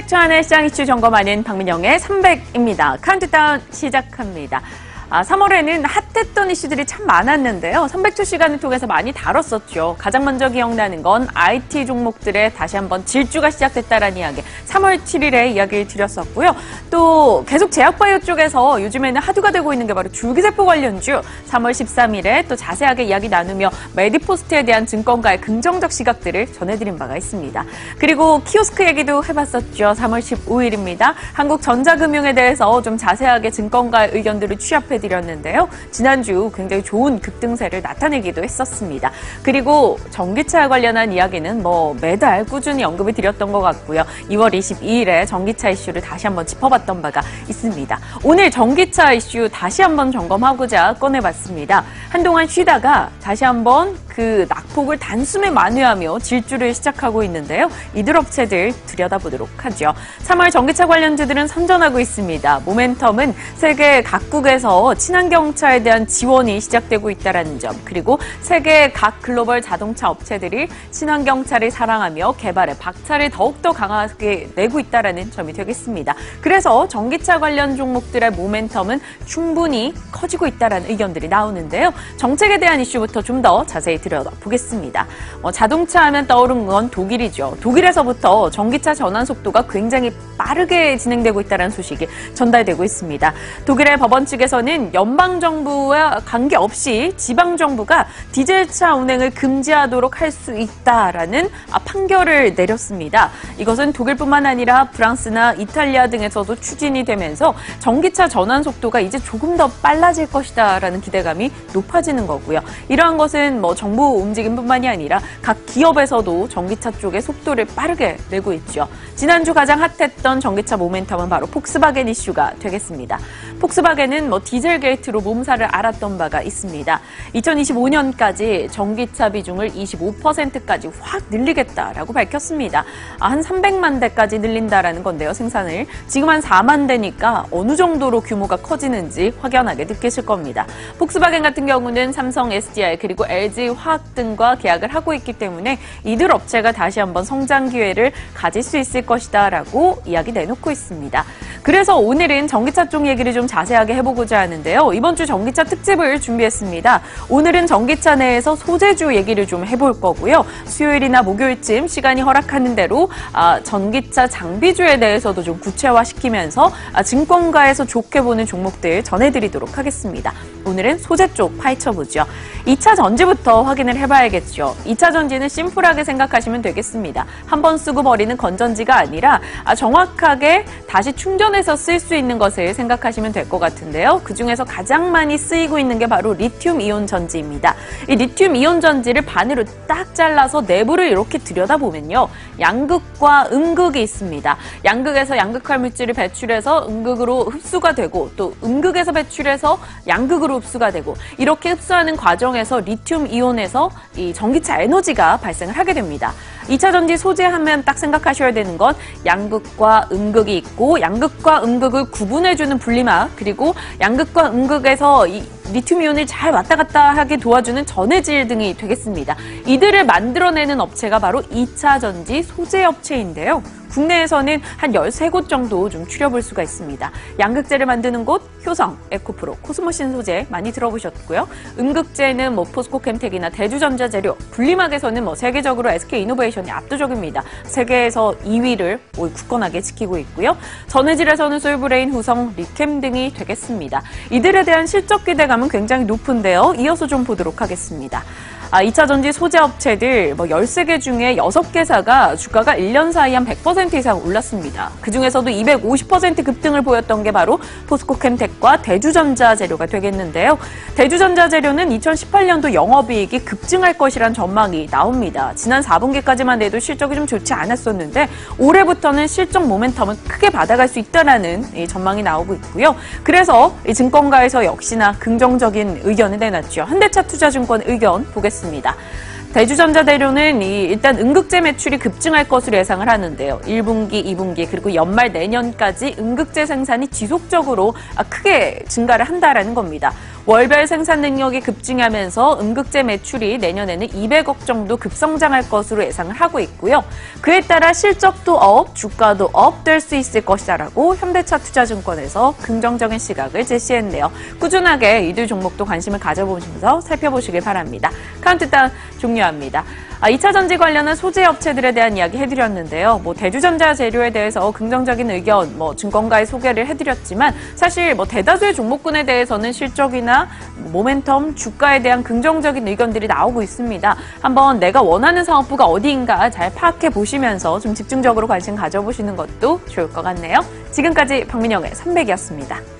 주안의 시장 이슈 점검하는 박민영의 300입니다. 카운트다운 시작합니다. 3월에는 핫했던 이슈들이 참 많았는데요. 300초 시간을 통해서 많이 다뤘었죠. 가장 먼저 기억나는 건 IT 종목들의 다시 한번 질주가 시작됐다라는 이야기. 3월 7일에 이야기를 드렸었고요. 또 계속 제약바이오 쪽에서 요즘에는 화두가 되고 있는 게 바로 줄기세포 관련주. 3월 13일에 또 자세하게 이야기 나누며 메디포스트에 대한 증권가의 긍정적 시각들을 전해드린 바가 있습니다. 그리고 키오스크 얘기도 해봤었죠. 3월 15일입니다. 한국전자금융에 대해서 좀 자세하게 증권가의 의견들을 취합해 드렸는데요. 지난주 굉장히 좋은 급등세를 나타내기도 했었습니다. 그리고 전기차 관련한 이야기는 매달 꾸준히 언급을 드렸던 것 같고요. 2월 22일에 전기차 이슈를 다시 한번 짚어봤던 바가 있습니다. 오늘 전기차 이슈 다시 한번 점검하고자 꺼내봤습니다. 한동안 쉬다가 다시 한번 그 낙폭을 단숨에 만회하며 질주를 시작하고 있는데요. 이들 업체들 들여다보도록 하죠. 3월 전기차 관련주들은 선전하고 있습니다. 모멘텀은 세계 각국에서 친환경차에 대한 지원이 시작되고 있다는 점, 그리고 세계 각 글로벌 자동차 업체들이 친환경차를 사랑하며 개발에 박차를 더욱더 강하게 내고 있다는 점이 되겠습니다. 그래서 전기차 관련 종목들의 모멘텀은 충분히 커지고 있다는 의견들이 나오는데요. 정책에 대한 이슈부터 좀 더 자세히 들여다보겠습니다. 자동차 하면 떠오르는 건 독일이죠. 독일에서부터 전기차 전환 속도가 굉장히 빠르게 진행되고 있다는 소식이 전달되고 있습니다. 독일의 법원 측에서는 연방정부와 관계없이 지방정부가 디젤차 운행을 금지하도록 할 수 있다라는 판결을 내렸습니다. 이것은 독일뿐만 아니라 프랑스나 이탈리아 등에서도 추진이 되면서 전기차 전환 속도가 이제 조금 더 빨라질 것이다라는 기대감이 높아지는 거고요. 이러한 것은 정부 움직임뿐만이 아니라 각 기업에서도 전기차 쪽에 속도를 빠르게 내고 있죠. 지난주 가장 핫했던 전기차 모멘텀은 바로 폭스바겐 이슈가 되겠습니다. 폭스바겐은 디젤 게이트로 몸살을 앓았던 바가 있습니다. 2025년까지 전기차 비중을 25%까지 확 늘리겠다라고 밝혔습니다. 한 300만 대까지 늘린다라는 건데요, 생산을. 지금 한 4만 대니까 어느 정도로 규모가 커지는지 확연하게 느끼실 겁니다. 폭스바겐 같은 경우는 삼성, SDI 그리고 LG 화학 등과 계약을 하고 있기 때문에 이들 업체가 다시 한번 성장 기회를 가질 수 있을 것이다라고 이야기 내놓고 있습니다. 그래서 오늘은 전기차 쪽 얘기를 좀 자세하게 해보고자 하는데요. 이번 주 전기차 특집을 준비했습니다. 오늘은 전기차 내에서 소재주 얘기를 좀 해볼 거고요. 수요일이나 목요일쯤 시간이 허락하는 대로 전기차 장비주에 대해서도 좀 구체화시키면서 증권가에서 좋게 보는 종목들 전해드리도록 하겠습니다. 오늘은 소재 쪽 파헤쳐보죠. 2차 전지부터 확인을 해봐야겠죠. 2차 전지는 심플하게 생각하시면 되겠습니다. 한번 쓰고 버리는 건전지가 아니라 정확하게 다시 충전해서 쓸 수 있는 것을 생각하시면 될 것 같은데요. 그중에서 가장 많이 쓰이고 있는 게 바로 리튬 이온 전지입니다. 이 리튬 이온 전지를 반으로 딱 잘라서 내부를 이렇게 들여다보면요. 양극과 음극이 있습니다. 양극에서 양극할 물질을 배출해서 음극으로 흡수가 되고 또 음극에서 배출해서 양극으로 흡수가 되고 이렇게 흡수하는 과정에서 리튬 이온에서 이 전기차 에너지가 발생을 하게 됩니다. 2차 전지 소재하면 딱 생각하셔야 되는 건 양극과 음극이 있고 양극과 음극을 구분해주는 분리막 그리고 양극과 음극에서 이 리튬이온을 잘 왔다 갔다 하게 도와주는 전해질 등이 되겠습니다. 이들을 만들어내는 업체가 바로 2차 전지 소재 업체인데요. 국내에서는 한 13곳 정도 좀 추려볼 수가 있습니다. 양극재를 만드는 곳, 효성, 에코프로, 코스모신 소재 많이 들어보셨고요. 음극재는 포스코캠텍이나 대주전자재료, 분리막에서는 세계적으로 SK이노베이션이 압도적입니다. 세계에서 2위를 굳건하게 지키고 있고요. 전해질에서는 솔브레인, 후성, 리캠 등이 되겠습니다. 이들에 대한 실적 기대감은 굉장히 높은데요. 이어서 좀 보도록 하겠습니다. 2차 전지 소재 업체들 13개 중에 6개사가 주가가 1년 사이 한 100% 이상 올랐습니다. 그중에서도 250% 급등을 보였던 게 바로 포스코캠텍과 대주전자재료가 되겠는데요. 대주전자재료는 2018년도 영업이익이 급증할 것이란 전망이 나옵니다. 지난 4분기까지만 해도 실적이 좀 좋지 않았었는데 올해부터는 실적 모멘텀을 크게 받아갈 수 있다는 전망이 나오고 있고요. 그래서 이 증권가에서 역시나 긍정적인 의견을 내놨죠. 현대차투자증권 의견 보겠습니다. 대주전자재료는 일단 음극재 매출이 급증할 것으로 예상을 하는데요. 1분기, 2분기 그리고 연말 내년까지 음극재 생산이 지속적으로 크게 증가를 한다라는 겁니다. 월별 생산 능력이 급증하면서 음극재 매출이 내년에는 200억 정도 급성장할 것으로 예상을 하고 있고요. 그에 따라 실적도 업, 주가도 업 될 수 있을 것이다라고 현대차 투자증권에서 긍정적인 시각을 제시했네요. 꾸준하게 이들 종목도 관심을 가져보시면서 살펴보시길 바랍니다. 카운트다운 종료합니다. 2차 전지 관련한 소재 업체들에 대한 이야기 해드렸는데요. 대주전자 재료에 대해서 긍정적인 의견, 증권가에 소개를 해드렸지만 사실 대다수의 종목군에 대해서는 실적이나 모멘텀, 주가에 대한 긍정적인 의견들이 나오고 있습니다. 한번 내가 원하는 사업부가 어디인가 잘 파악해 보시면서 좀 집중적으로 관심 가져보시는 것도 좋을 것 같네요. 지금까지 박민영의 300이었습니다.